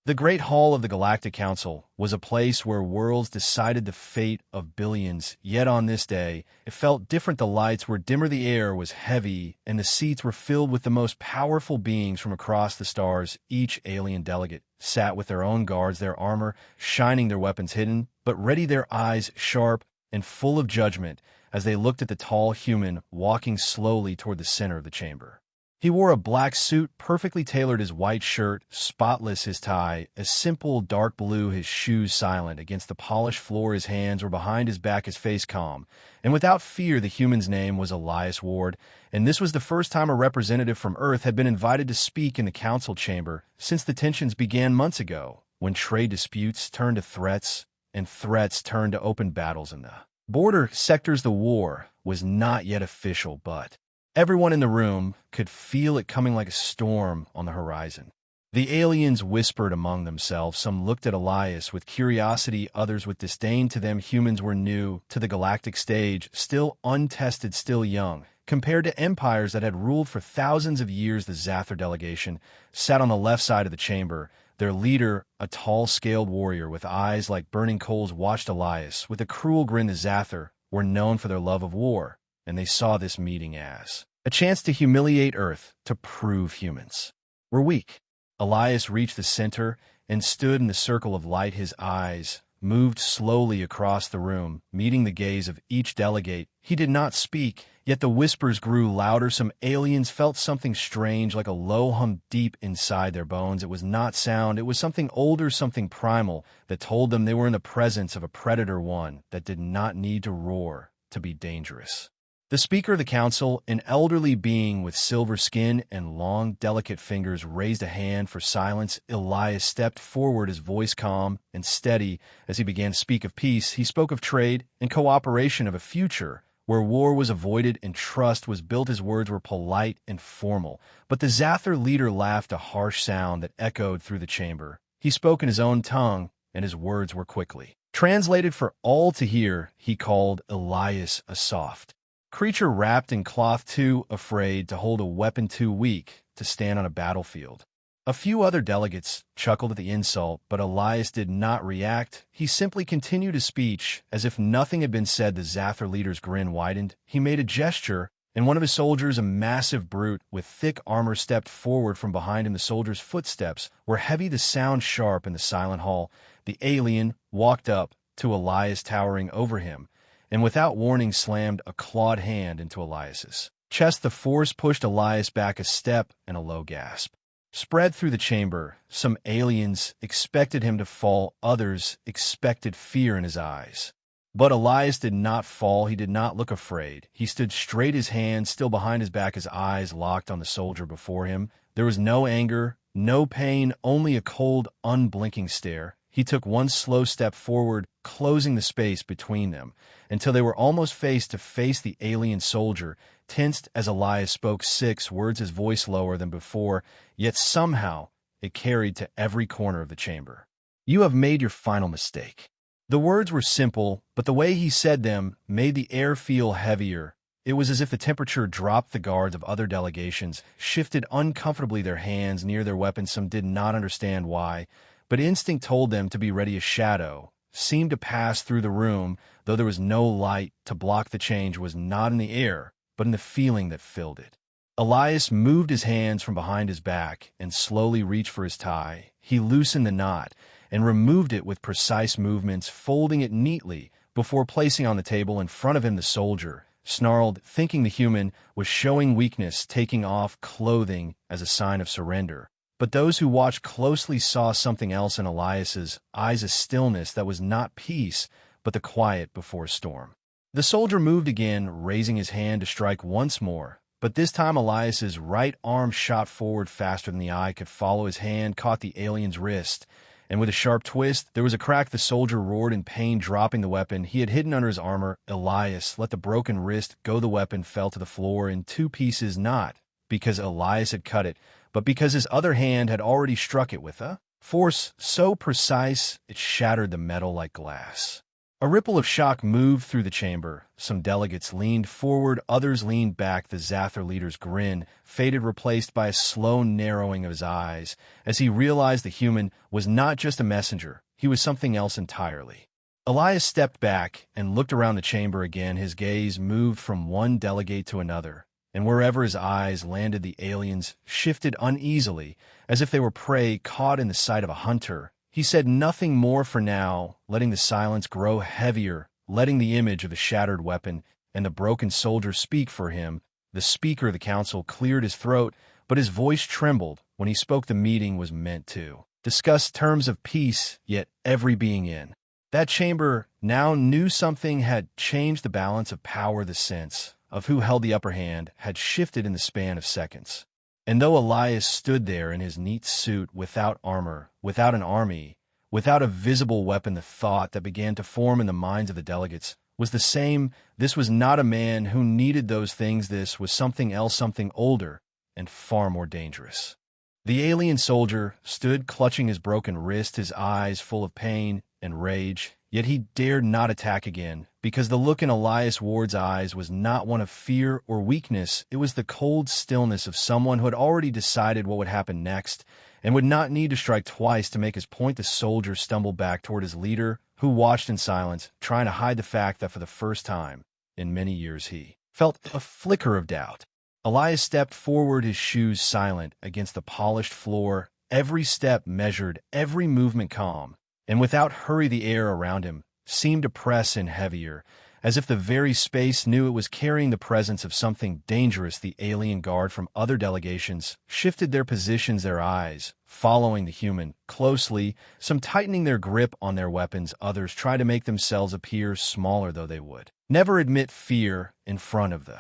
The Great Hall of the Galactic Council was a place where worlds decided the fate of billions, yet on this day, it felt different. The lights were dimmer, the air was heavy, and the seats were filled with the most powerful beings from across the stars. Each alien delegate sat with their own guards, their armor shining, their weapons hidden, but ready, their eyes sharp and full of judgment as they looked at the tall human walking slowly toward the center of the chamber. He wore a black suit, perfectly tailored, his white shirt, spotless, his tie, a simple dark blue, his shoes silent against the polished floor, his hands were behind his back, his face calm. And without fear, the human's name was Elias Ward, and this was the first time a representative from Earth had been invited to speak in the council chamber since the tensions began months ago, when trade disputes turned to threats, and threats turned to open battles in the border sectors. The war was not yet official, but everyone in the room could feel it coming like a storm on the horizon. The aliens whispered among themselves. Some looked at Elias with curiosity, others with disdain. To them, humans were new to the galactic stage, still untested, still young. Compared to empires that had ruled for thousands of years, the Zather delegation sat on the left side of the chamber. Their leader, a tall, scaled warrior with eyes like burning coals, watched Elias with a cruel grin. The Zather were known for their love of war, and they saw this meeting as a chance to humiliate Earth, to prove humans were weak. Elias reached the center and stood in the circle of light. His eyes moved slowly across the room, meeting the gaze of each delegate. He did not speak, yet the whispers grew louder. Some aliens felt something strange, like a low hum deep inside their bones. It was not sound, it was something older, something primal, that told them they were in the presence of a predator, one that did not need to roar to be dangerous. The Speaker of the Council, an elderly being with silver skin and long, delicate fingers, raised a hand for silence. Elias stepped forward, his voice calm and steady as he began to speak of peace. He spoke of trade and cooperation, of a future where war was avoided and trust was built. His words were polite and formal, but the Zather leader laughed, a harsh sound that echoed through the chamber. He spoke in his own tongue, and his words were quickly translated for all to hear. He called Elias a soft creature wrapped in cloth, too afraid to hold a weapon, too weak to stand on a battlefield. A few other delegates chuckled at the insult, but Elias did not react. He simply continued his speech as if nothing had been said. The Zather leader's grin widened. He made a gesture, and one of his soldiers, a massive brute with thick armor, stepped forward from behind him. The soldier's footsteps were heavy, the sound sharp in the silent hall. The alien walked up to Elias, towering over him, and without warning slammed a clawed hand into Elias's chest. The force pushed Elias back a step, and a low gasp spread through the chamber. Some aliens expected him to fall, others expected fear in his eyes. But Elias did not fall. He did not look afraid. He stood straight, his hands still behind his back, his eyes locked on the soldier before him. There was no anger, no pain, only a cold, unblinking stare. He took one slow step forward, closing the space between them, until they were almost face to face. The alien soldier tensed as Elias spoke 6 words, his voice lower than before, yet somehow it carried to every corner of the chamber. "You have made your final mistake." The words were simple, but the way he said them made the air feel heavier. It was as if the temperature dropped. The guards of other delegations shifted uncomfortably, their hands near their weapons. Some did not understand why, but instinct told them to be ready. A shadow seemed to pass through the room, though there was no light to block. The change was not in the air, but in the feeling that filled it. Elias moved his hands from behind his back and slowly reached for his tie. He loosened the knot and removed it with precise movements, folding it neatly before placing on the table in front of him. The soldier snarled, thinking the human was showing weakness, taking off clothing as a sign of surrender. But those who watched closely saw something else in Elias's eyes, a stillness that was not peace, but the quiet before storm. The soldier moved again, raising his hand to strike once more, but this time Elias's right arm shot forward faster than the eye could follow. His hand caught the alien's wrist, and with a sharp twist, there was a crack. The soldier roared in pain, dropping the weapon he had hidden under his armor. Elias let the broken wrist go. The weapon fell to the floor in 2 pieces, not because Elias had cut it, but because his other hand had already struck it with a force so precise it shattered the metal like glass. A ripple of shock moved through the chamber. Some delegates leaned forward, others leaned back. The Zather leader's grin faded, replaced by a slow narrowing of his eyes, as he realized the human was not just a messenger, he was something else entirely. Elias stepped back and looked around the chamber again. His gaze moved from one delegate to another, and wherever his eyes landed, the aliens shifted uneasily, as if they were prey caught in the sight of a hunter. He said nothing more for now, letting the silence grow heavier, letting the image of the shattered weapon and the broken soldier speak for him. The Speaker of the Council cleared his throat, but his voice trembled. When he spoke, the meeting was meant to discuss terms of peace, yet every being in that chamber now knew something had changed. The balance of power, the sense of who held the upper hand, had shifted in the span of seconds. And though Elias stood there in his neat suit, without armor, without an army, without a visible weapon, the thought that began to form in the minds of the delegates was the same. This was not a man who needed those things. This was something else, something older and far more dangerous. The alien soldier stood clutching his broken wrist, his eyes full of pain and rage, yet he dared not attack again, because the look in Elias Ward's eyes was not one of fear or weakness. It was the cold stillness of someone who had already decided what would happen next and would not need to strike twice to make his point. The soldier stumbled back toward his leader, who watched in silence, trying to hide the fact that for the first time in many years he felt a flicker of doubt. Elias stepped forward, his shoes silent against the polished floor, every step measured, every movement calm, and without hurry. The air around him seemed to press in heavier, as if the very space knew it was carrying the presence of something dangerous. The alien guard from other delegations shifted their positions, their eyes following the human closely, some tightening their grip on their weapons, others tried to make themselves appear smaller, though they would never admit fear in front of the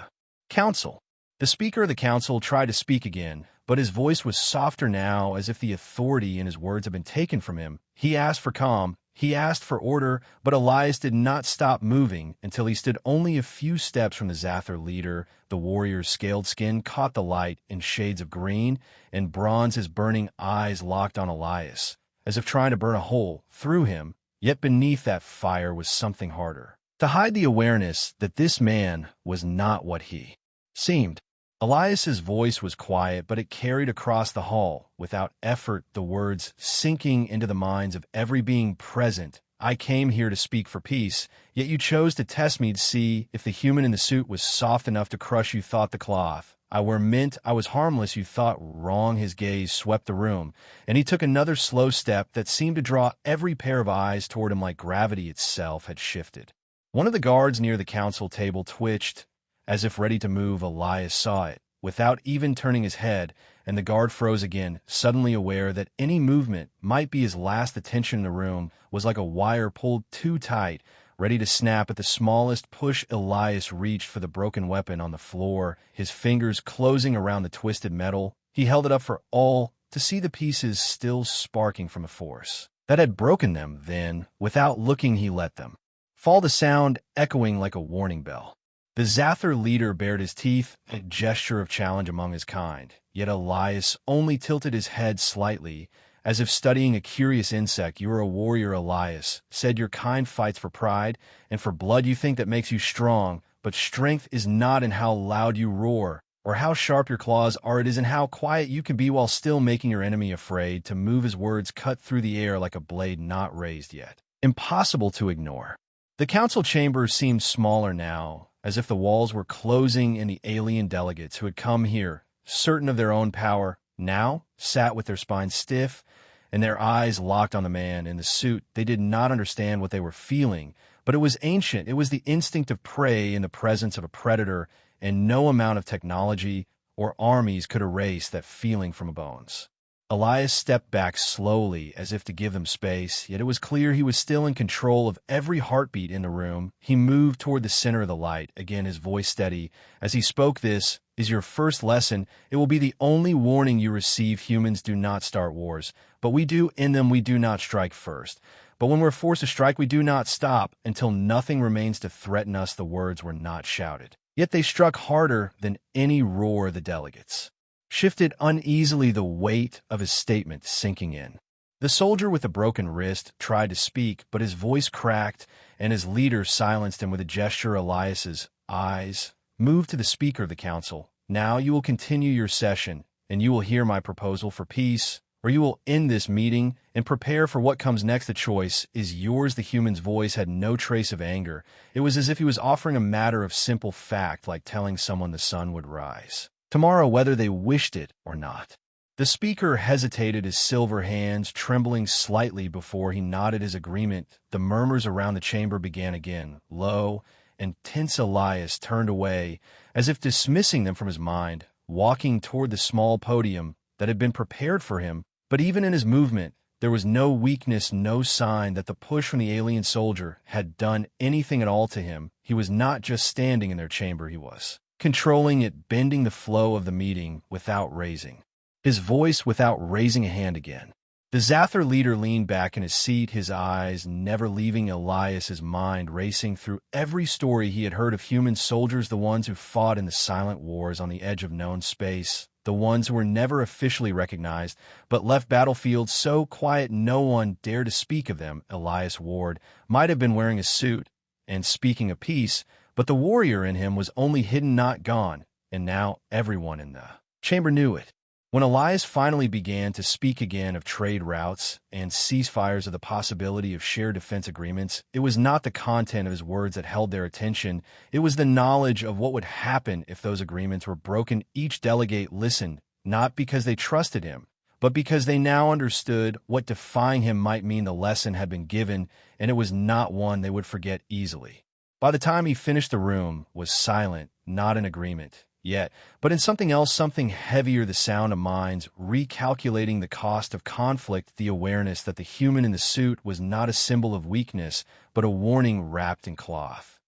council. The Speaker of the Council tried to speak again, but his voice was softer now, as if the authority in his words had been taken from him. He asked for calm, he asked for order, but Elias did not stop moving until he stood only a few steps from the Zather leader. The warrior's scaled skin caught the light in shades of green and bronze. His burning eyes locked on Elias, as if trying to burn a hole through him, yet beneath that fire was something harder to hide, the awareness that this man was not what he seemed. Elias's voice was quiet, but it carried across the hall without effort, the words sinking into the minds of every being present. I came here to speak for peace, yet you chose to test me to see if the human in the suit was soft enough to crush. You thought the cloth I wore meant I was harmless. You thought wrong. His gaze swept the room, and he took another slow step that seemed to draw every pair of eyes toward him like gravity itself had shifted. One of the guards near the council table twitched, as if ready to move. Elias saw it, without even turning his head, and the guard froze again, suddenly aware that any movement might be his last. The tension in the room was like a wire pulled too tight, ready to snap at the smallest push. Elias reached for the broken weapon on the floor, his fingers closing around the twisted metal. He held it up for all to see, the pieces still sparking from a force that had broken them. Then, without looking, he let them fall, the sound echoing like a warning bell. The Zather leader bared his teeth, a gesture of challenge among his kind, yet Elias only tilted his head slightly, as if studying a curious insect. You are a warrior, Elias said. Your kind fights for pride and for blood. You think that makes you strong, but strength is not in how loud you roar or how sharp your claws are. It is in how quiet you can be while still making your enemy afraid to move. His words cut through the air like a blade not raised yet, impossible to ignore. The council chamber seemed smaller now, as if the walls were closing in. The alien delegates who had come here, certain of their own power, now sat with their spines stiff and their eyes locked on the man in the suit. They did not understand what they were feeling, but it was ancient. It was the instinct of prey in the presence of a predator, and no amount of technology or armies could erase that feeling from bones. Elias stepped back slowly, as if to give them space, yet it was clear he was still in control of every heartbeat in the room. He moved toward the center of the light, again his voice steady. As he spoke, this is your first lesson. It will be the only warning you receive. Humans do not start wars, but we do end them. We do not strike first. But when we're forced to strike, we do not stop until nothing remains to threaten us. The words were not shouted, yet they struck harder than any roar. The delegates shifted uneasily, the weight of his statement sinking in. The soldier with the broken wrist tried to speak, but his voice cracked, and his leader silenced him with a gesture. Elias's eyes moved to the Speaker of the Council. "Now you will continue your session, and you will hear my proposal for peace, or you will end this meeting and prepare for what comes next. The choice is yours." The human's voice had no trace of anger. It was as if he was offering a matter of simple fact, like telling someone the sun would rise tomorrow whether they wished it or not. The speaker hesitated, his silver hands trembling slightly before he nodded his agreement. The murmurs around the chamber began again, low and tense. Elias turned away, as if dismissing them from his mind, walking toward the small podium that had been prepared for him. But even in his movement, there was no weakness, no sign that the push from the alien soldier had done anything at all to him. He was not just standing in their chamber, he was controlling it, bending the flow of the meeting without raising his voice, without raising a hand again. The Zather leader leaned back in his seat, his eyes never leaving Elias's mind, racing through every story he had heard of human soldiers, the ones who fought in the silent wars on the edge of known space, the ones who were never officially recognized, but left battlefields so quiet no one dared to speak of them. Elias Ward might have been wearing a suit and speaking a piece, but the warrior in him was only hidden, not gone, and now everyone in the chamber knew it. When Elias finally began to speak again of trade routes and ceasefires, of the possibility of shared defense agreements, it was not the content of his words that held their attention. It was the knowledge of what would happen if those agreements were broken. Each delegate listened, not because they trusted him, but because they now understood what defying him might mean. The lesson had been given, and it was not one they would forget easily. By the time he finished, the room was silent, not in agreement yet, but in something else, something heavier, the sound of minds recalculating the cost of conflict, the awareness that the human in the suit was not a symbol of weakness, but a warning wrapped in cloth.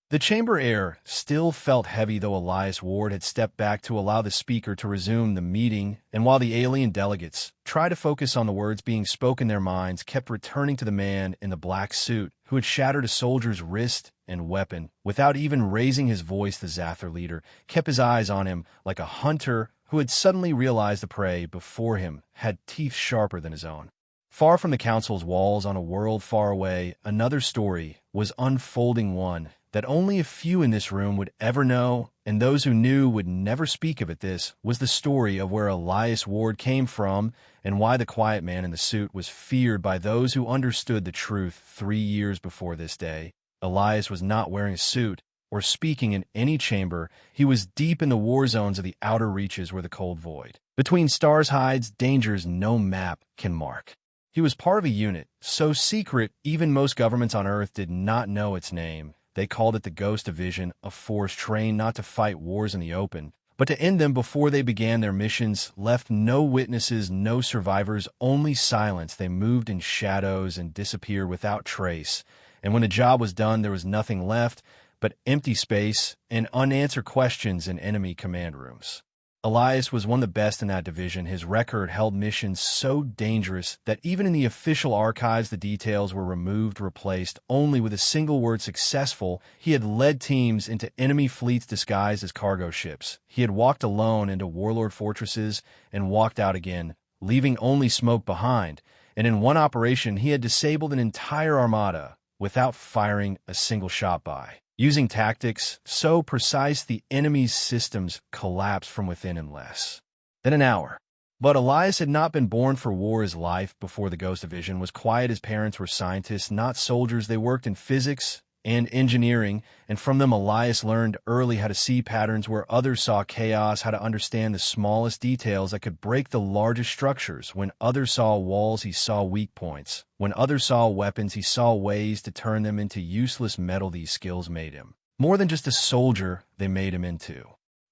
The chamber air still felt heavy, though Elias Ward had stepped back to allow the speaker to resume the meeting, and while the alien delegates tried to focus on the words being spoken, their minds kept returning to the man in the black suit who had shattered a soldier's wrist and weapon. Without even raising his voice, the Zather leader kept his eyes on him like a hunter who had suddenly realized the prey before him had teeth sharper than his own. Far from the council's walls, on a world far away, another story was unfolding, one that only a few in this room would ever know, and those who knew would never speak of it. This was the story of where Elias Ward came from and why the quiet man in the suit was feared by those who understood the truth. 3 years before this day, Elias was not wearing a suit or speaking in any chamber. He was deep in the war zones of the outer reaches, where the cold void between stars hides dangers no map can mark. He was part of a unit so secret even most governments on Earth did not know its name. They called it the Ghost Division, a force trained not to fight wars in the open, but to end them before they began. Their missions left no witnesses, no survivors, only silence. They moved in shadows and disappeared without trace. And when the job was done, there was nothing left but empty space and unanswered questions in enemy command rooms. Elias was one of the best in that division. His record held missions so dangerous that even in the official archives, the details were removed, replaced only with a single word: successful. He had led teams into enemy fleets disguised as cargo ships. He had walked alone into warlord fortresses and walked out again, leaving only smoke behind. And in one operation, he had disabled an entire armada without firing a single shot, by using tactics so precise the enemy's systems collapsed from within in less than an hour. But Elias had not been born for war. His life before the Ghost Division was quiet. His parents were scientists, not soldiers. They worked in physics and engineering, and from them Elias learned early how to see patterns where others saw chaos, how to understand the smallest details that could break the largest structures. When others saw walls, he saw weak points. When others saw weapons, he saw ways to turn them into useless metal. These skills made him more than just a soldier. They made him into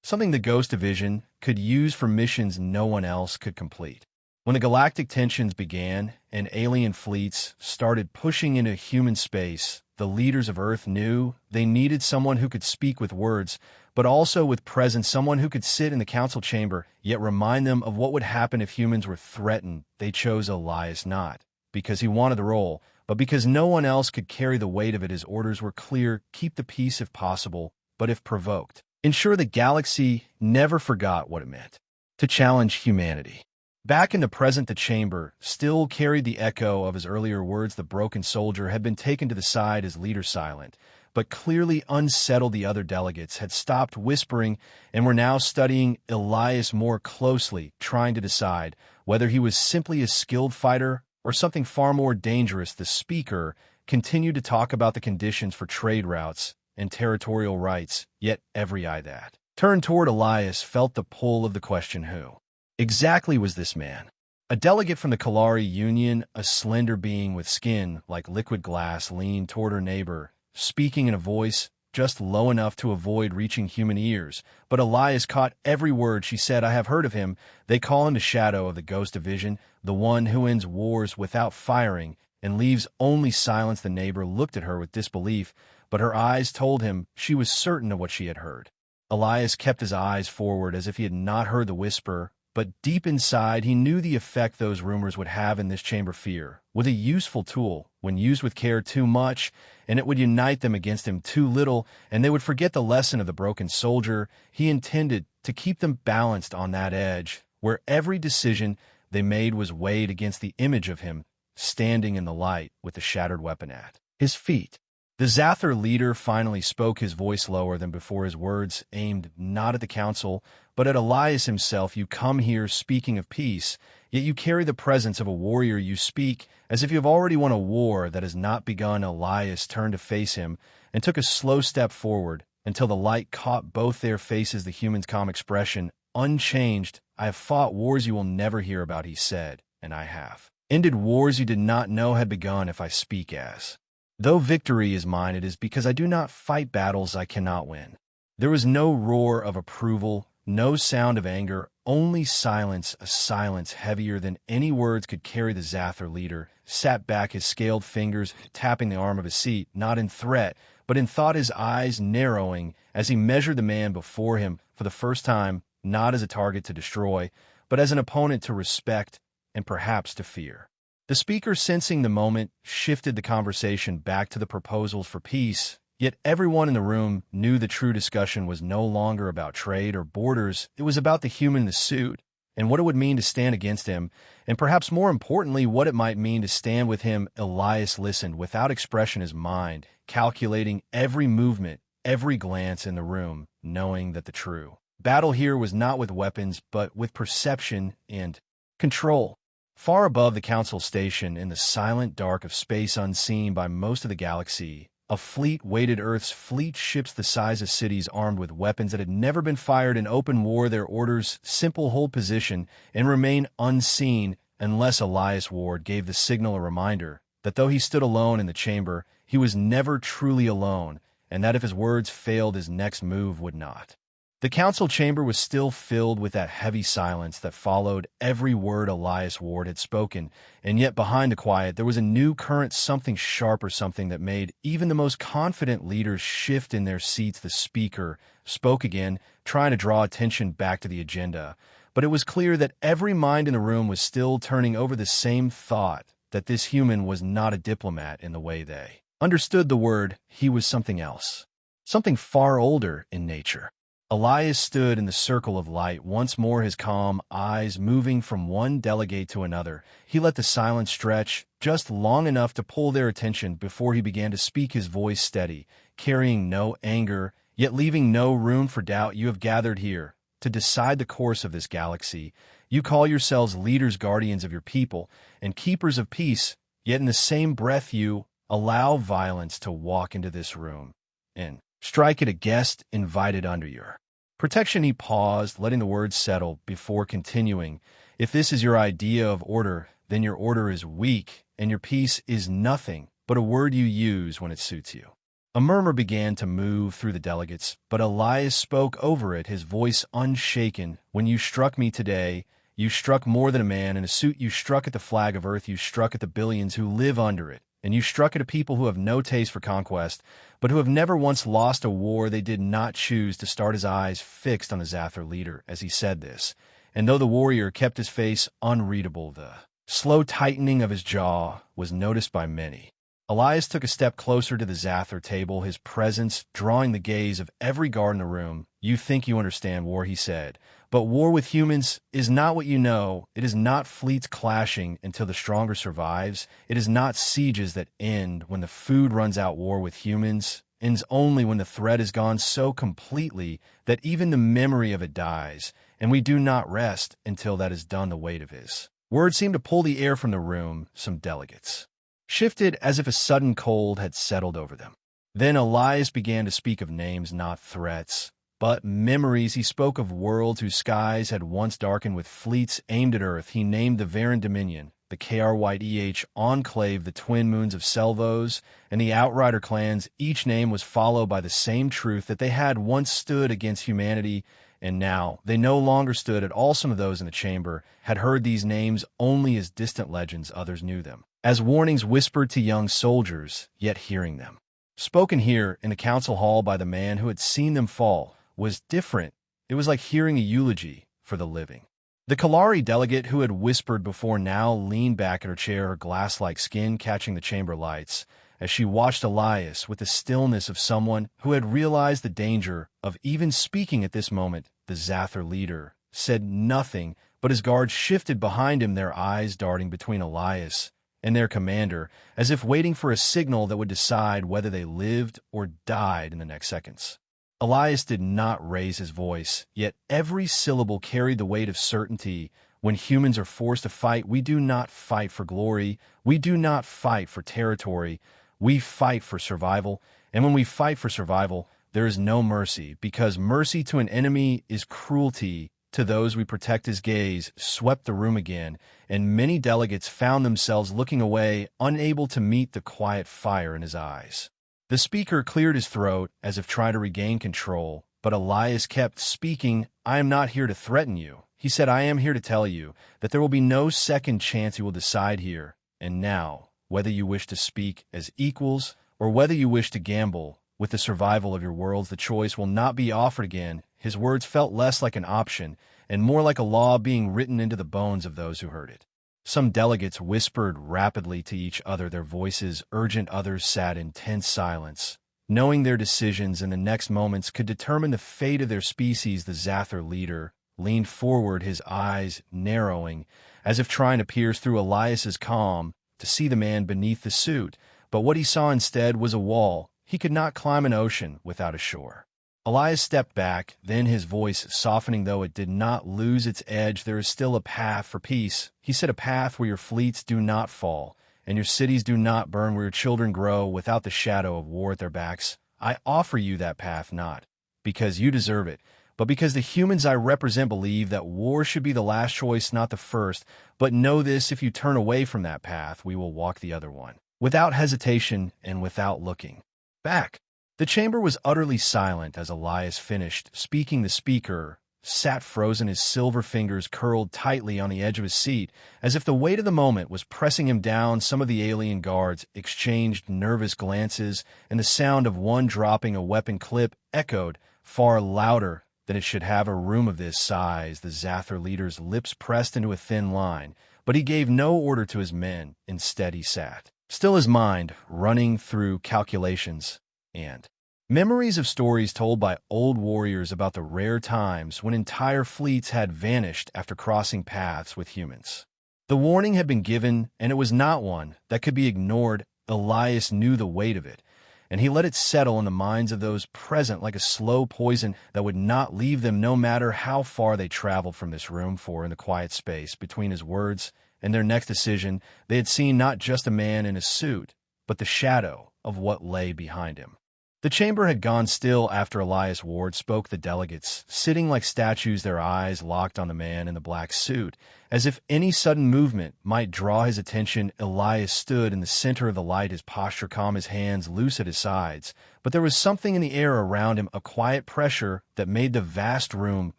something the Ghost Division could use for missions no one else could complete. When the galactic tensions began and alien fleets started pushing into human space, the leaders of Earth knew they needed someone who could speak with words, but also with presence, someone who could sit in the council chamber, yet remind them of what would happen if humans were threatened. They chose Elias not because he wanted the role, but because no one else could carry the weight of it. His orders were clear: keep the peace if possible, but if provoked, ensure the galaxy never forgot what it meant to challenge humanity. Back in the present, the chamber still carried the echo of his earlier words. The broken soldier had been taken to the side, his leader silent, but clearly unsettled. The other delegates had stopped whispering and were now studying Elias more closely, trying to decide whether he was simply a skilled fighter or something far more dangerous. The speaker continued to talk about the conditions for trade routes and territorial rights, yet every eye that turned toward Elias felt the pull of the question: who exactly was this man? A delegate from the Kalari Union, a slender being with skin like liquid glass, leaned toward her neighbor, speaking in a voice just low enough to avoid reaching human ears. But Elias caught every word she said. "I have heard of him. They call him the Shadow of the Ghost Division, the one who ends wars without firing and leaves only silence." The neighbor looked at her with disbelief, but her eyes told him she was certain of what she had heard. Elias kept his eyes forward as if he had not heard the whisper, but deep inside he knew the effect those rumors would have in this chamber. Fear was a useful tool when used with care. Too much, and it would unite them against him. Too little, and they would forget the lesson of the broken soldier. He intended to keep them balanced on that edge, where every decision they made was weighed against the image of him standing in the light with the shattered weapon at his feet. The Zather leader finally spoke, his voice lower than before, his words aimed not at the council, but at Elias himself. "You come here speaking of peace, yet you carry the presence of a warrior. You speak as if you have already won a war that has not begun." Elias turned to face him and took a slow step forward until the light caught both their faces. The human's calm expression unchanged. "I have fought wars you will never hear about," he said, "and I have ended wars you did not know had begun. If I speak as though victory is mine, it is because I do not fight battles I cannot win." There was no roar of approval, no sound of anger, only silence, a silence heavier than any words could carry. The Zather leader sat back, his scaled fingers tapping the arm of his seat, not in threat, but in thought, his eyes narrowing as he measured the man before him for the first time, not as a target to destroy, but as an opponent to respect and perhaps to fear. The speaker, sensing the moment, shifted the conversation back to the proposals for peace, yet everyone in the room knew the true discussion was no longer about trade or borders. It was about the human in the suit, and what it would mean to stand against him, and perhaps more importantly, what it might mean to stand with him. Elias listened without expression, his mind calculating every movement, every glance in the room, knowing that the true battle here was not with weapons, but with perception and control. Far above the council station, in the silent dark of space, unseen by most of the galaxy, a fleet waited. Earth's fleet, ships the size of cities armed with weapons that had never been fired in open war. Their orders simple: hold position and remain unseen unless Elias Ward gave the signal, a reminder that though he stood alone in the chamber, he was never truly alone, and that if his words failed, his next move would not. The council chamber was still filled with that heavy silence that followed every word Elias Ward had spoken, and yet behind the quiet there was a new current, something sharper, something that made even the most confident leaders shift in their seats. The speaker spoke again, trying to draw attention back to the agenda, but it was clear that every mind in the room was still turning over the same thought, that this human was not a diplomat in the way they understood the word. He was something else, something far older in nature. Elias stood in the circle of light, once more, his calm eyes moving from one delegate to another. He let the silence stretch just long enough to pull their attention before he began to speak, his voice steady, carrying no anger, yet leaving no room for doubt. "You have gathered here to decide the course of this galaxy. You call yourselves leaders, guardians of your people, and keepers of peace, yet in the same breath you allow violence to walk into this room and strike at a guest invited under your protection." He paused, letting the words settle before continuing. "If this is your idea of order, then your order is weak, and your peace is nothing but a word you use when it suits you." A murmur began to move through the delegates, but Elias spoke over it, his voice unshaken. "When you struck me today, you struck more than a man in a suit. You struck at the flag of Earth. You struck at the billions who live under it. And you struck at a people who have no taste for conquest, but who have never once lost a war they did not choose to start." His eyes fixed on the Zather leader as he said this, and though the warrior kept his face unreadable, the slow tightening of his jaw was noticed by many. Elias took a step closer to the Zather table, his presence drawing the gaze of every guard in the room. "You think you understand war," he said. "But war with humans is not what you know. It is not fleets clashing until the stronger survives. It is not sieges that end when the food runs out. War with humans ends only when the threat is gone so completely that even the memory of it dies, and we do not rest until that is done." The weight of his words seemed to pull the air from the room. Some delegates shifted as if a sudden cold had settled over them. Then Elias began to speak of names, not threats, but memories. He spoke of worlds whose skies had once darkened with fleets aimed at Earth. He named the Varan Dominion, the KRYDH Enclave, the twin moons of Selvos, and the Outrider clans. Each name was followed by the same truth, that they had once stood against humanity, and now they no longer stood at all. Some of those in the chamber had heard these names only as distant legends. Others knew them as warnings whispered to young soldiers, yet hearing them spoken here in the council hall by the man who had seen them fall was different. It was like hearing a eulogy for the living. The Kalari delegate who had whispered before now leaned back in her chair, her glass-like skin catching the chamber lights, as she watched Elias with the stillness of someone who had realized the danger of even speaking at this moment. The Zather leader said nothing, but his guards shifted behind him, their eyes darting between Elias and their commander, as if waiting for a signal that would decide whether they lived or died in the next seconds. Elias did not raise his voice, yet every syllable carried the weight of certainty. When humans are forced to fight, we do not fight for glory. We do not fight for territory. We fight for survival. And when we fight for survival, there is no mercy, because mercy to an enemy is cruelty to those we protect. His gaze swept the room again, and many delegates found themselves looking away, unable to meet the quiet fire in his eyes. The speaker cleared his throat as if trying to regain control, but Elias kept speaking. "I am not here to threaten you," he said. "I am here to tell you that there will be no second chance. You will decide here and now whether you wish to speak as equals or whether you wish to gamble with the survival of your worlds. The choice will not be offered again." His words felt less like an option and more like a law being written into the bones of those who heard it. Some delegates whispered rapidly to each other, their voices urgent. Others sat in tense silence, knowing their decisions in the next moments could determine the fate of their species. The Zather leader leaned forward, his eyes narrowing, as if trying to pierce through Elias's calm to see the man beneath the suit. But what he saw instead was a wall. He could not climb an ocean without a shore. Elias stepped back, then his voice softening, though it did not lose its edge. "There is still a path for peace," he said, "a path where your fleets do not fall, and your cities do not burn, where your children grow without the shadow of war at their backs. I offer you that path, not because you deserve it, but because the humans I represent believe that war should be the last choice, not the first. But know this, if you turn away from that path, we will walk the other one, without hesitation and without looking back." The chamber was utterly silent as Elias finished speaking. The speaker sat frozen, his silver fingers curled tightly on the edge of his seat, as if the weight of the moment was pressing him down. Some of the alien guards exchanged nervous glances, and the sound of one dropping a weapon clip echoed far louder than it should have. A room of this size, the Zather leader's lips pressed into a thin line, but he gave no order to his men. Instead, he sat still, his mind running through calculations and memories of stories told by old warriors about the rare times when entire fleets had vanished after crossing paths with humans. The warning had been given, and it was not one that could be ignored. Elias knew the weight of it, and he let it settle in the minds of those present like a slow poison that would not leave them no matter how far they traveled from this room. For in the quiet space between his words and their next decision, they had seen not just a man in a suit, but the shadow of what lay behind him. The chamber had gone still after Elias Ward spoke. The delegates, sitting like statues, their eyes locked on the man in the black suit, as if any sudden movement might draw his attention. Elias stood in the center of the light, his posture calm, his hands loose at his sides. But there was something in the air around him, a quiet pressure that made the vast room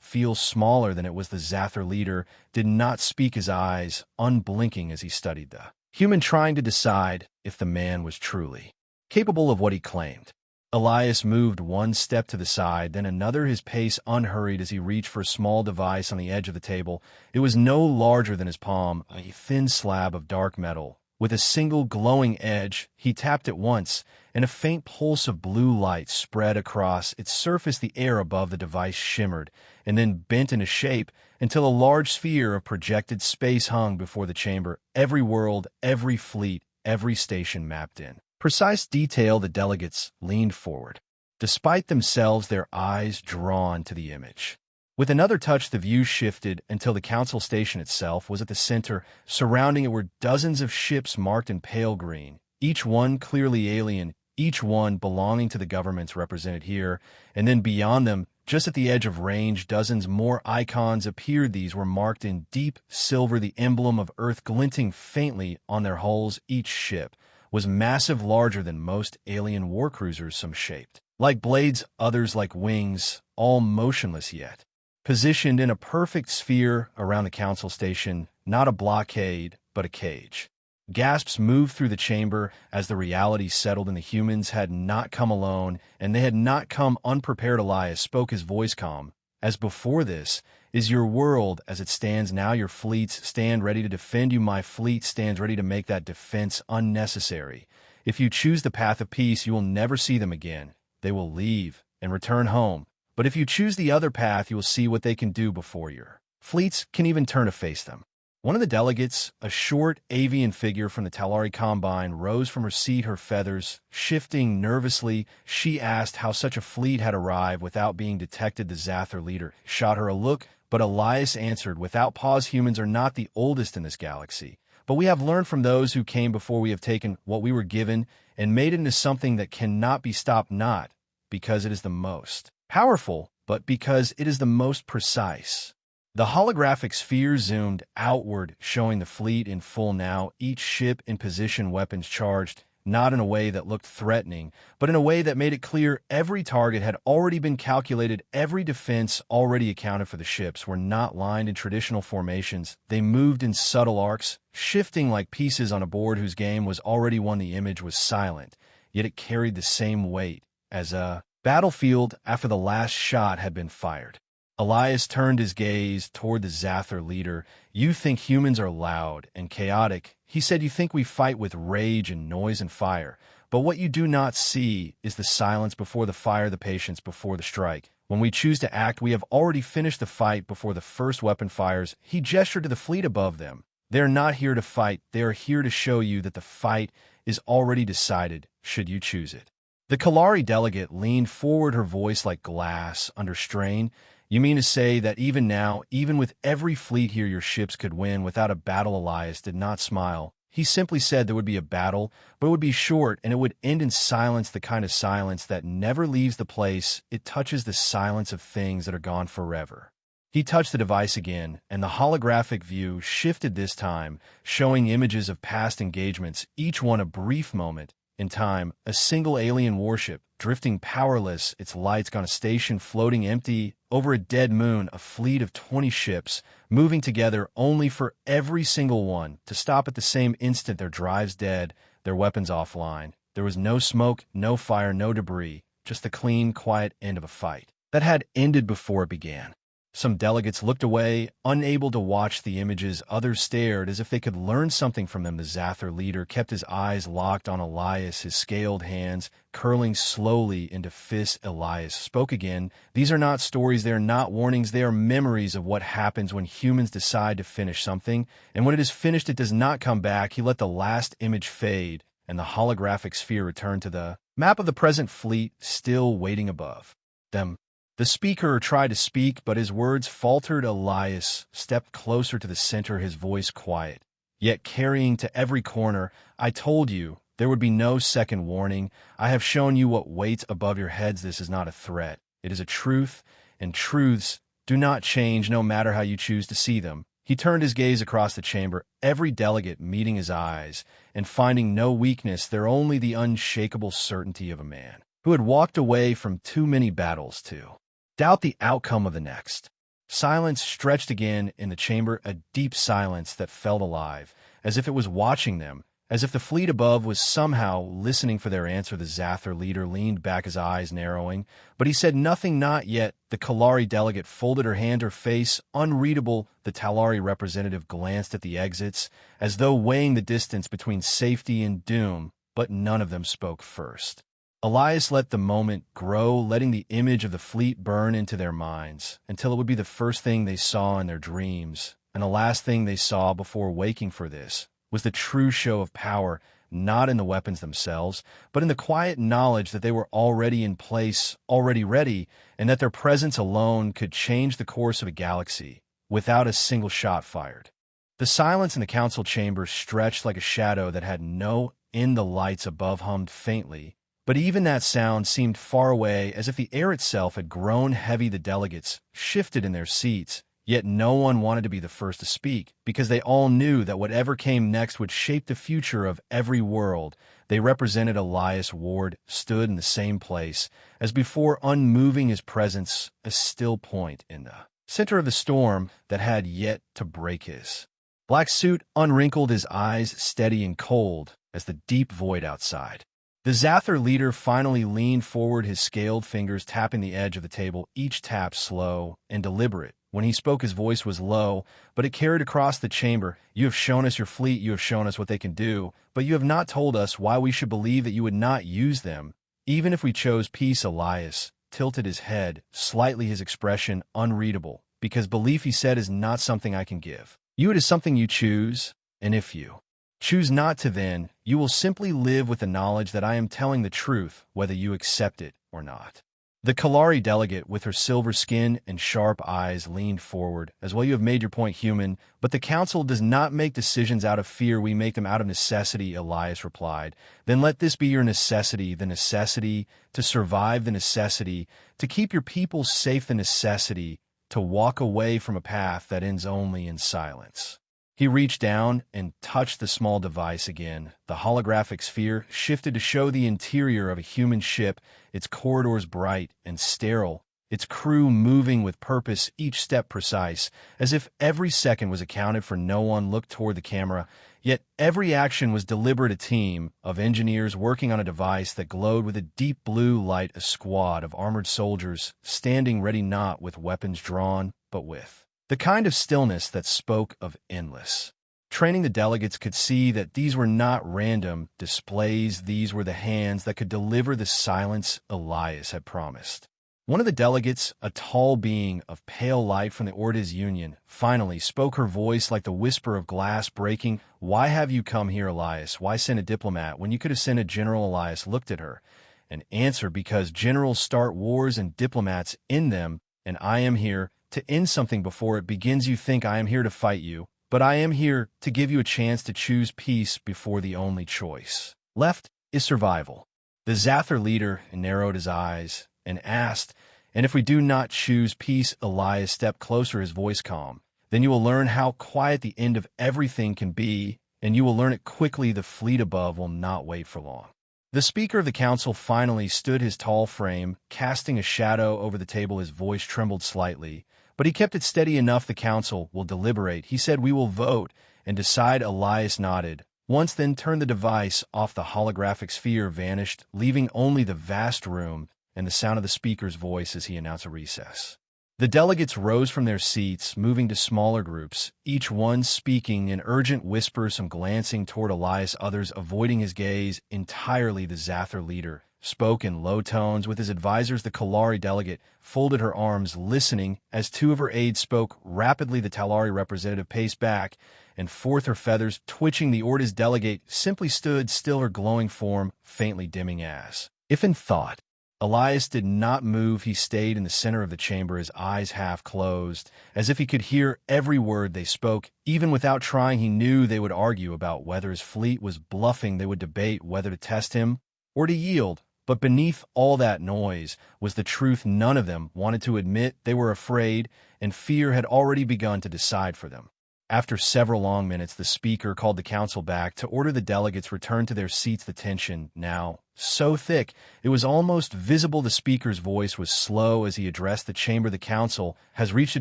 feel smaller than it was. The Zather leader did not speak, his eyes unblinking as he studied the human, trying to decide if the man was truly capable of what he claimed. Elias moved one step to the side, then another, his pace unhurried as he reached for a small device on the edge of the table. It was no larger than his palm, a thin slab of dark metal With a single glowing edge, he tapped it once, and a faint pulse of blue light spread across its surface. The air above the device shimmered, and then bent into shape until a large sphere of projected space hung before the chamber, every world, every fleet, every station mapped in precise detail. The delegates leaned forward, despite themselves, their eyes drawn to the image. With another touch, the view shifted until the council station itself was at the center. Surrounding it were dozens of ships marked in pale green, each one clearly alien, each one belonging to the governments represented here. And then beyond them, just at the edge of range, dozens more icons appeared. These were marked in deep silver, the emblem of Earth glinting faintly on their hulls. Each ship was massive, larger than most alien warcruisers, some shaped like blades, others like wings, all motionless yet positioned in a perfect sphere around the council station, not a blockade, but a cage. Gasps moved through the chamber as the reality settled in. The humans had not come alone, and they had not come unprepared. Elias spoke, his voice calm. As before, this is your world as it stands now. Your fleets stand ready to defend you. My fleet stands ready to make that defense unnecessary. If you choose the path of peace, you will never see them again. They will leave and return home. But if you choose the other path, you will see what they can do before your fleets can even turn to face them. One of the delegates, a short avian figure from the Talari Combine, rose from her seat, her feathers shifting nervously. She asked how such a fleet had arrived without being detected. The Zather leader shot her a look, but Elias answered without pause, humans are not the oldest in this galaxy, but we have learned from those who came before. We have taken what we were given and made it into something that cannot be stopped, not because it is the most powerful, but because it is the most precise. The holographic sphere zoomed outward, showing the fleet in full now, each ship in position, weapons charged, not in a way that looked threatening, but in a way that made it clear every target had already been calculated, every defense already accounted for. The ships were not lined in traditional formations. They moved in subtle arcs, shifting like pieces on a board whose game was already won. The image was silent, yet it carried the same weight as a battlefield after the last shot had been fired. Elias turned his gaze toward the Zather leader. You think humans are loud and chaotic, he said. You think we fight with rage and noise and fire. But what you do not see is the silence before the fire, the patience before the strike. When we choose to act, we have already finished the fight before the first weapon fires. He gestured to the fleet above them. They are not here to fight. They are here to show you that the fight is already decided, should you choose it. The Kalari delegate leaned forward, her voice like glass under strain. You mean to say that even now, even with every fleet here, your ships could win without a battle? Elias did not smile. He simply said there would be a battle, but it would be short, and it would end in silence, the kind of silence that never leaves the place. It touches the silence of things that are gone forever. He touched the device again, and the holographic view shifted this time, showing images of past engagements, each one a brief moment in time, a single alien warship, drifting powerless, its lights on a station floating empty over a dead moon, a fleet of 20 ships moving together only for every single one to stop at the same instant, their drives dead, their weapons offline. There was no smoke, no fire, no debris, just the clean, quiet end of a fight that had ended before it began. Some delegates looked away, unable to watch the images. Others stared as if they could learn something from them. The Zather leader kept his eyes locked on Elias, his scaled hands curling slowly into fists. Elias spoke again. These are not stories, they are not warnings, they are memories of what happens when humans decide to finish something, and when it is finished, it does not come back. He let the last image fade, and the holographic sphere returned to the map of the present fleet, still waiting above them. The speaker tried to speak, but his words faltered. Elias stepped closer to the center, his voice quiet, yet carrying to every corner. I told you there would be no second warning. I have shown you what waits above your heads. This is not a threat. It is a truth, and truths do not change no matter how you choose to see them. He turned his gaze across the chamber, every delegate meeting his eyes, and finding no weakness there, only the unshakable certainty of a man who had walked away from too many battles to doubt the outcome of the next. Silence stretched again in the chamber, a deep silence that felt alive, as if it was watching them, As if the fleet above was somehow listening for their answer, the Zather leader leaned back, his eyes narrowing. But he said nothing, not yet. The Kalari delegate folded her hand, her face unreadable. The Talari representative glanced at the exits, as though weighing the distance between safety and doom, but none of them spoke first. Elias let the moment grow, letting the image of the fleet burn into their minds, until it would be the first thing they saw in their dreams, and the last thing they saw before waking. For this was the true show of power, not in the weapons themselves, but in the quiet knowledge that they were already in place, already ready, and that their presence alone could change the course of a galaxy, without a single shot fired. The silence in the council chamber stretched like a shadow that had no end. The lights above hummed faintly, but even that sound seemed far away, as if the air itself had grown heavy. The delegates shifted in their seats, yet no one wanted to be the first to speak, because they all knew that whatever came next would shape the future of every world. They represented Elias Ward, stood in the same place as before, unmoving, his presence a still point in the center of the storm that had yet to break. His black suit unwrinkled, his eyes steady and cold as the deep void outside. The Zather leader finally leaned forward, his scaled fingers tapping the edge of the table, each tap slow and deliberate. When he spoke, his voice was low, but it carried across the chamber. You have shown us your fleet, you have shown us what they can do, but you have not told us why we should believe that you would not use them, even if we chose peace. Elias tilted his head slightly, his expression unreadable. Because belief, he said, is not something I can give you. It is something you choose, and if you choose not to, then you will simply live with the knowledge that I am telling the truth, whether you accept it or not. The Kalari delegate, with her silver skin and sharp eyes, leaned forward. As well, you have made your point, human, but the council does not make decisions out of fear. We make them out of necessity, Elias replied. Then let this be your necessity, the necessity to survive, the necessity to keep your people safe, the necessity to walk away from a path that ends only in silence. He reached down and touched the small device again. The holographic sphere shifted to show the interior of a human ship, its corridors bright and sterile, its crew moving with purpose, each step precise, as if every second was accounted for. No one looked toward the camera, yet every action was deliberate. A team of engineers working on a device that glowed with a deep blue light, a squad of armored soldiers standing ready, not with weapons drawn, but with the kind of stillness that spoke of endless training. The delegates could see that these were not random displays. These were the hands that could deliver the silence Elias had promised. One of the delegates, a tall being of pale light from the Ortiz Union, finally spoke, her voice like the whisper of glass breaking. Why have you come here, Elias? Why send a diplomat when you could have sent a general? Elias looked at her and answered, because generals start wars and diplomats end them, and I am here to end something before it begins. You think I am here to fight you, but I am here to give you a chance to choose peace before the only choice left is survival. The Zather leader narrowed his eyes and asked, and if we do not choose peace? Elias stepped closer, his voice calm. Then you will learn how quiet the end of everything can be, and you will learn it quickly. The fleet above will not wait for long. The Speaker of the Council finally stood, his tall frame casting a shadow over the table. His voice trembled slightly, but he kept it steady enough. The council will deliberate, he said. We will vote and decide. Elias nodded once, then turned the device off. The holographic sphere vanished, leaving only the vast room and the sound of the speaker's voice as he announced a recess. The delegates rose from their seats, moving to smaller groups, each one speaking in urgent whispers, some glancing toward Elias, others avoiding his gaze entirely. The Zather leader spoke in low tones with his advisors. The Kalari delegate folded her arms, listening as two of her aides spoke rapidly. The Talari representative paced back and forth, her feathers twitching. The Ortiz delegate simply stood still, her glowing form faintly dimming as if in thought. Elias did not move. He stayed in the center of the chamber, his eyes half closed, as if he could hear every word they spoke. Even without trying, he knew they would argue about whether his fleet was bluffing. They would debate whether to test him or to yield. But beneath all that noise was the truth none of them wanted to admit. They were afraid, and fear had already begun to decide for them. After several long minutes, the speaker called the council back to order the delegates return to their seats. The tension, now so thick it was almost visible. The speaker's voice was slow as he addressed the chamber. The council has reached a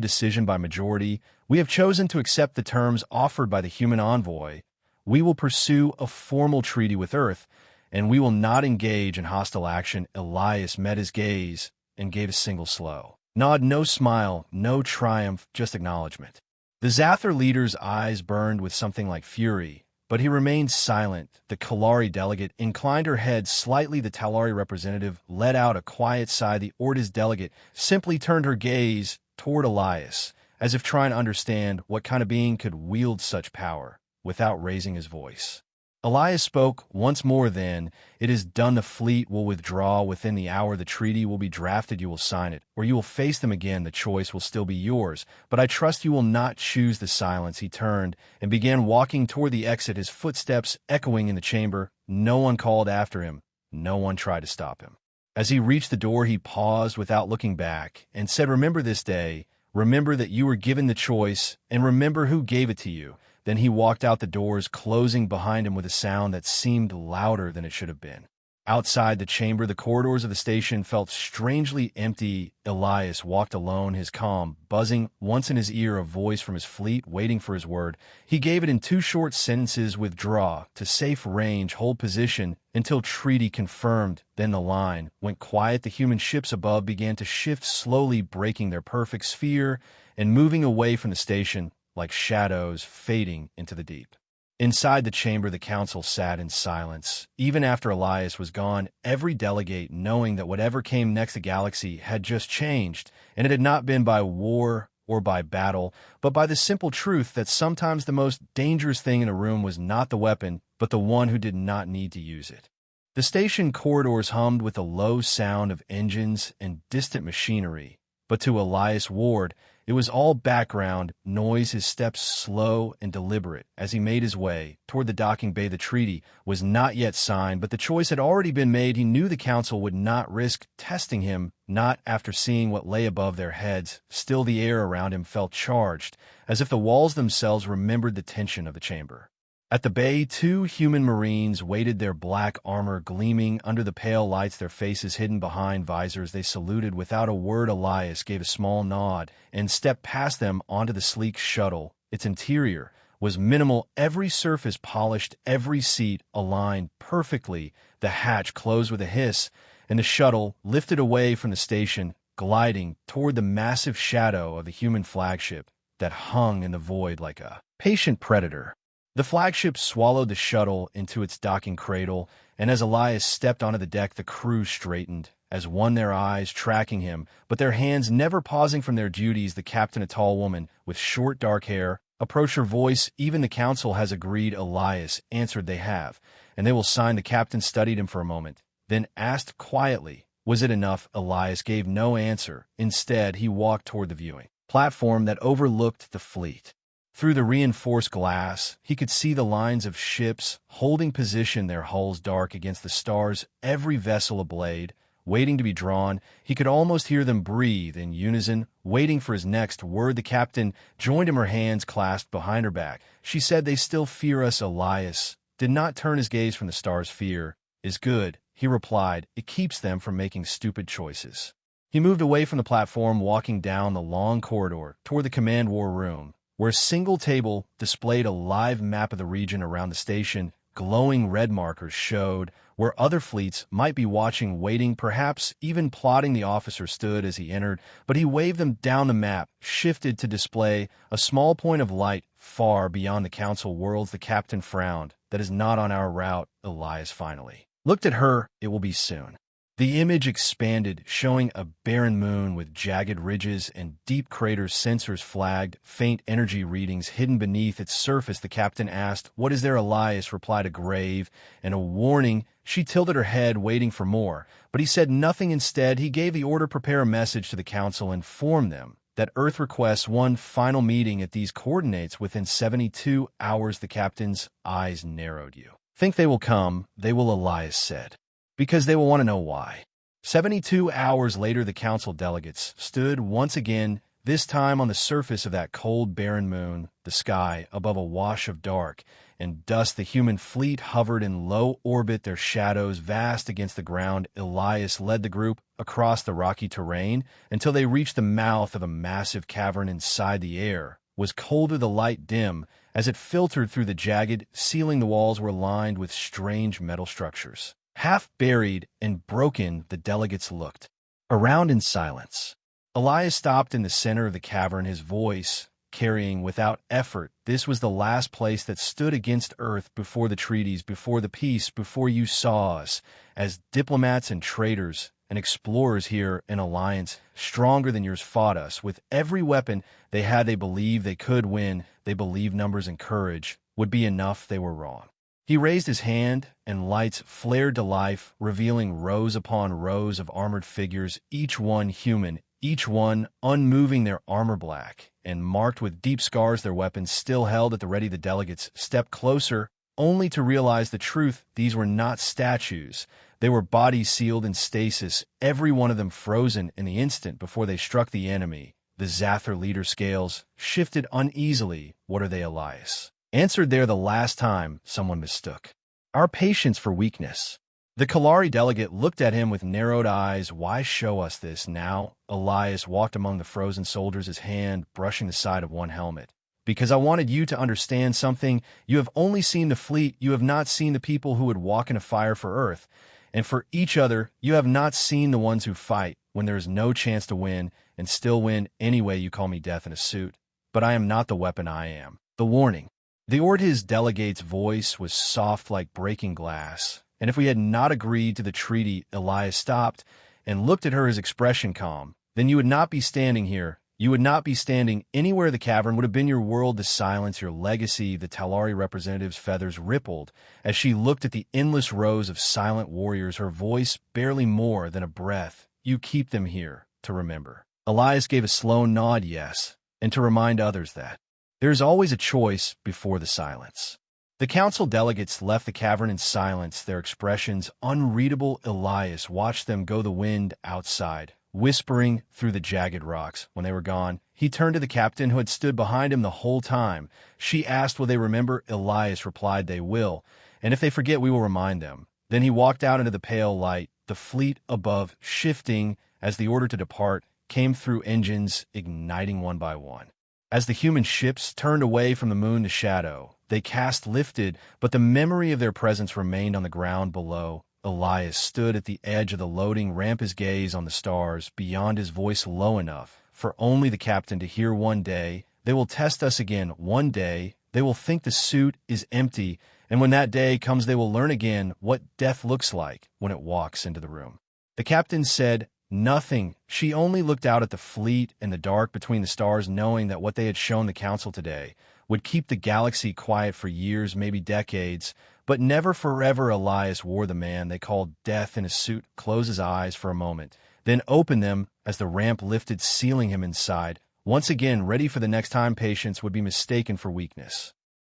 decision by majority. We have chosen to accept the terms offered by the human envoy. We will pursue a formal treaty with Earth, and we will not engage in hostile action." Elias met his gaze and gave a single slow nod, no smile, no triumph, just acknowledgement. The Zather leader's eyes burned with something like fury, but he remained silent. The Kalari delegate inclined her head slightly. The Talari representative let out a quiet sigh. The Ortiz delegate simply turned her gaze toward Elias, as if trying to understand what kind of being could wield such power without raising his voice. Elias spoke once more then. "It is done. The fleet will withdraw within the hour. The treaty will be drafted. You will sign it, or you will face them again. The choice will still be yours, but I trust you will not choose the silence." He turned and began walking toward the exit, his footsteps echoing in the chamber. No one called after him. No one tried to stop him. As he reached the door, he paused without looking back and said, "Remember this day. Remember that you were given the choice, and remember who gave it to you." Then he walked out, the doors closing behind him with a sound that seemed louder than it should have been. Outside the chamber, the corridors of the station felt strangely empty. Elias walked alone, his calm buzzing once in his ear, a voice from his fleet waiting for his word. He gave it in 2 short sentences: "Withdraw to safe range, hold position until treaty confirmed." Then the line went quiet. The human ships above began to shift slowly, breaking their perfect sphere and moving away from the station like shadows fading into the deep. Inside the chamber, the council sat in silence. Even after Elias was gone, every delegate, knowing that whatever came next, the galaxy had just changed, and it had not been by war or by battle, but by the simple truth that sometimes the most dangerous thing in a room was not the weapon, but the one who did not need to use it. The station corridors hummed with the low sound of engines and distant machinery, but to Elias Ward, it was all background noise, his steps slow and deliberate as he made his way toward the docking bay. The treaty was not yet signed, but the choice had already been made. He knew the council would not risk testing him, not after seeing what lay above their heads. Still, the air around him felt charged, as if the walls themselves remembered the tension of the chamber. At the bay, 2 human marines waited, their black armor gleaming under the pale lights, their faces hidden behind visors. They saluted without a word. Elias gave a small nod and stepped past them onto the sleek shuttle. Its interior was minimal, every surface polished, every seat aligned perfectly. The hatch closed with a hiss, and the shuttle lifted away from the station, gliding toward the massive shadow of the human flagship that hung in the void like a patient predator. The flagship swallowed the shuttle into its docking cradle, and as Elias stepped onto the deck, the crew straightened as one, their eyes tracking him, but their hands never pausing from their duties. The captain, a tall woman with short dark hair, approached. Her voice, "Even the council has agreed." Elias answered, "They have, and they will sign." The captain studied him for a moment, then asked quietly, "Was it enough?" Elias gave no answer. Instead, he walked toward the viewing platform that overlooked the fleet. Through the reinforced glass, he could see the lines of ships holding position, their hulls dark against the stars, every vessel a blade, waiting to be drawn. He could almost hear them breathe in unison, waiting for his next word. The captain joined him, her hands clasped behind her back. She said, "They still fear us." Elias did not turn his gaze from the stars. "Fear is good," he replied. "It keeps them from making stupid choices." He moved away from the platform, walking down the long corridor toward the command war room, where a single table displayed a live map of the region around the station. Glowing red markers showed where other fleets might be watching, waiting, perhaps even plotting. The officer stood as he entered, but he waved them down. The map shifted to display a small point of light far beyond the council worlds. The captain frowned. "That is not on our route." Elias finally looked at her. "It will be soon." The image expanded, showing a barren moon with jagged ridges and deep craters. Sensors flagged faint energy readings hidden beneath its surface. The captain asked, "What is there?" Elias replied, a grave and a warning. She tilted her head, waiting for more, but he said nothing. Instead, he gave the order, "Prepare a message to the council. Inform them that Earth requests one final meeting at these coordinates within 72 hours. The captain's eyes narrowed. "You think they will come?" "They will," Elias said, "because they will want to know why." 72 hours later, the council delegates stood once again, this time on the surface of that cold, barren moon, the sky above a wash of dark and dust. The human fleet hovered in low orbit, their shadows vast against the ground. Elias led the group across the rocky terrain until they reached the mouth of a massive cavern. Inside, the air was colder, the light dim, as it filtered through the jagged ceiling. The walls were lined with strange metal structures. Half buried and broken, the delegates looked around in silence. Elias stopped in the center of the cavern, his voice carrying without effort. This was the last place that stood against Earth before the treaties, before the peace, before you saw us as diplomats and traitors and explorers here. An alliance stronger than yours fought us. With every weapon they had, they believed they could win. They believed numbers and courage would be enough. They were wrong. He raised his hand, and lights flared to life, revealing rows upon rows of armored figures, each one human, each one unmoving, their armor black and marked with deep scars, their weapons still held at the ready. The delegates stepped closer, only to realize the truth. These were not statues. They were bodies sealed in stasis, every one of them frozen in the instant before they struck the enemy. The Zather leader scales shifted uneasily. What are they, Elias answered there the last time someone mistook our patience for weakness. The Kalari delegate looked at him with narrowed eyes. Why show us this now? Elias walked among the frozen soldiers, his hand brushing the side of one helmet. Because I wanted you to understand something. You have only seen the fleet. You have not seen the people who would walk in a fire for Earth. And for each other, you have not seen the ones who fight when there is no chance to win and still win anyway. You call me death in a suit, but I am not the weapon. I am the warning. The Ortiz delegate's voice was soft like breaking glass. And if we had not agreed to the treaty, Elias stopped and looked at her, his expression calm, then you would not be standing here. You would not be standing anywhere. The cavern would have been your world, the silence, your legacy. The Talari representative's feathers rippled as she looked at the endless rows of silent warriors, her voice barely more than a breath. You keep them here to remember. Elias gave a slow nod, yes, and to remind others that there is always a choice before the silence. The council delegates left the cavern in silence, their expressions unreadable. Elias watched them go, the wind outside, whispering through the jagged rocks. When they were gone, he turned to the captain who had stood behind him the whole time. She asked, will they remember? Elias replied, they will, and if they forget, we will remind them. Then he walked out into the pale light, the fleet above shifting as the order to depart came through, engines igniting one by one. As the human ships turned away from the moon to shadow, they cast lifted, but the memory of their presence remained on the ground below. Elias stood at the edge of the loading ramp, his gaze on the stars, beyond, his voice low enough for only the captain to hear. One day, they will test us again. One day, they will think the suit is empty, and when that day comes, they will learn again what death looks like when it walks into the room. The captain said nothing. She only looked out at the fleet and the dark between the stars, knowing that what they had shown the council today would keep the galaxy quiet for years, maybe decades, but never forever. Elias wore the man they called death in a suit, closed his eyes for a moment, then opened them as the ramp lifted, sealing him inside. Once again, ready for the next time patience would be mistaken for weakness.